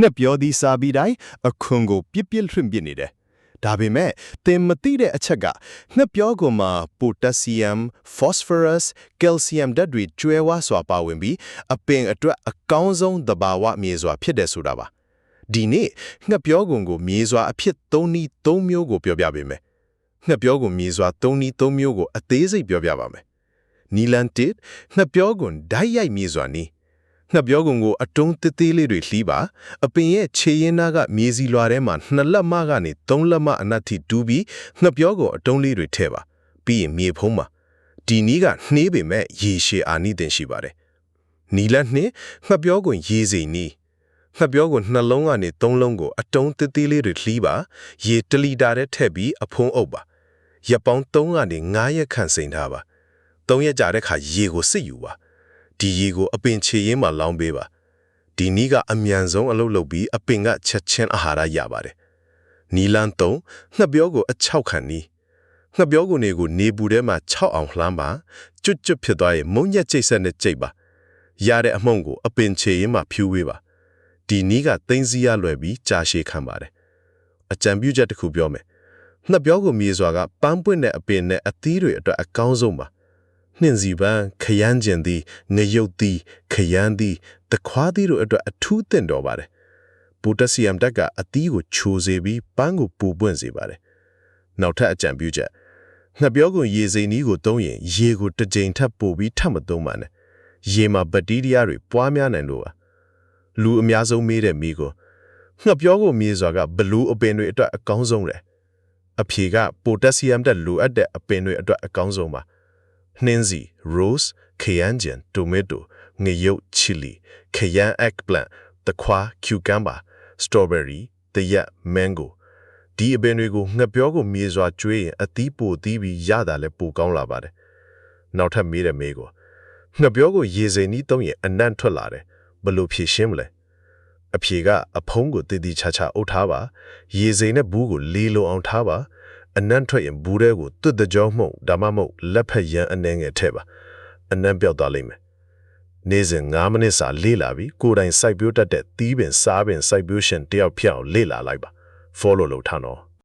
နှစ်ပြောသည်စာပြီးတိုင်းအခွန်ကိုပြစ်လွှင့်ပစ်နေတယ်ဒါပေမဲ့သင်မသိတဲ့အချက်ကနှစ်ပြောကိုမှာပိုတက်ဆီယမ်ဖော့စဖေရတ်ကယ်လ်ဆီယမ်ဓာတ်တွေကျွဲဝါစွာပါဝင်ပြီးအပင်အတွက်အကောင်းဆုံးသဘာဝမြေစွာဖြစ်တယ်ဆိုတာပါဒီနေ့ငှက်ပြောကုန်ကိုမြေစွာအဖြစ်၃နည်း၃မျိုးကိုပြောပြပေးမယ်ငှက်ပြောကုန်မြေစွာ၃နည်း၃မျိုးကိုအသေးစိတ်ပြောပြပါမယ်နီလန်တစ်ငှက်ပြောကုန်ဓာတ်ရိုက်မြေစွာနီးငှက်ပြောကုန်ကိုအတုံးသေးသေးလေးတွေလှီးပါအပင်ရဲ့ခြေရင်းသားကမြေစီလွာထဲမှာ2လက်မကနေ3လက်မအနက်ထိတူးပြီးငှက်ပြောကုန်အတုံးလေးတွေထည့်ပါပြီးရင်မြေဖုံးပါဒီနည်းကနှေးပေမဲ့ရေရှည်အာနိသင်ရှိပါတယ်နီလန်နှင့်ငှက်ပြောကုန်ရေစိမ်နီးငှက်ပြောကုန်2လုံးကနေ3လုံးကိုအတုံးသေးသေးလေးတွေလှီးပါရေ1လီတာထဲထည့်ပြီးအဖုံးအုပ်ပါရက်ပေါင်း3ကနေ5ရက်ခန့်စိမ်ထားပါ3ရက်ကြာတဲ့ခါရေကိုစစ်ယူပါဒီရေကိုအပင်ခြေရင်းမှာလောင်းပေးပါဒီနည်းကအမြန်ဆုံးအလုပ်လုပ်ပြီးအပင်ကချက်ချင်းအာဟာရရပါတယ်နီလန်3ငှက်ပြောကိုအချောက်ခံနီးငှက်ပြောကိုနေပူထဲမှာ6အောင်လှမ်းပါကျွတ်ဖြစ်သွားရင်မုံညက်ကျိတ်ဆက်နဲ့ကျိတ်ပါရတဲ့အမှုန့်ကိုအပင်ခြေရင်းမှာဖြူဝေးပါဒီနည်းကသိန်းစီရလွယ်ပြီးကြာရှည်ခံပါတယ်အကြံပြုချက်တစ်ခုပြောမယ်ငှက်ပြောကိုမြေစွာကပန်းပွင့်တဲ့အပင်နဲ့အသီးတွေအတွက်အကောင်းဆုံးပါနှင်းစီပန်းခရမ်းကျင်သည်ငရုတ်သည်ခရမ်းသည်တခွားသည်တို့အတွက်အထူးသင့်တော်ပါတယ်ပိုတက်ဆီယမ်ဓာတ်ကအသီးကိုချိုစေပြီးပန်းကိုပူပွင့်စေပါတယ်နောက်ထပ်အကြံပြုချက်ငှက်ပြောကုန်ရေစိမ်နည်းကိုသုံးရင်ရေကိုတစ်ကြိမ်ထပ်ပို့ပြီးထပ်မသုံးပါနဲ့ရေမှာဘက်တီးရီးယားတွေပွားများနိုင်လို့ပါလူအများဆုံးမေးတဲ့မိကိုငှက်ပြောကုန်မြေစွာကဘလူးအပင်တွေအတွက်အကောင်းဆုံးတယ်အဖြေကပိုတက်ဆီယမ်ဓာတ်လိုအပ်တဲ့အပင်တွေအတွက်အကောင်းဆုံးပါနှင်းစီ rose ခရမ်းကျင် tomato ငရုတ် chili ခရမ်း eggplant တခွား cucumber strawberry တရက် mango ဒီအပင်တွေကိုငှက်ပြောကိုမြေစွာကျွေးရင်အသီးပိုသီးပြီးရတာလည်းပိုကောင်းလာပါတယ်နောက်ထပ်မေးတဲ့မေးကိုငှက်ပြောကိုရေစိမ်နီးသုံးရင်အနံ့ထွက်လာတယ်ဘယ်လိုဖြေရှင်းမလဲအဖြေကအဖုံးကိုတည်တည်ချာချာအုပ်ထားပါရေစိမ်နဲ့ဘူးကိုလေးလုံးအောင်ထားပါအနံ့ထွက်ရင်ဘူးထဲကိုတွတ်တကြောမှုန့်ဒါမှမဟုတ်လက်ဖက်ရမ်းအနှဲငယ်ထည့်ပါအနံ့ပြောက်သွားလိမ့်မယ်နေ့စဉ်9မိနစ်စာလေ့လာပြီးကိုယ်တိုင်စိုက်ပျိုးတတ်တဲ့သီးပင်စားပင်စိုက်ပျိုးရှင်တယောက်ဖြစ်အောင်လေ့လာလိုက်ပါ follow လုပ်ထားတော့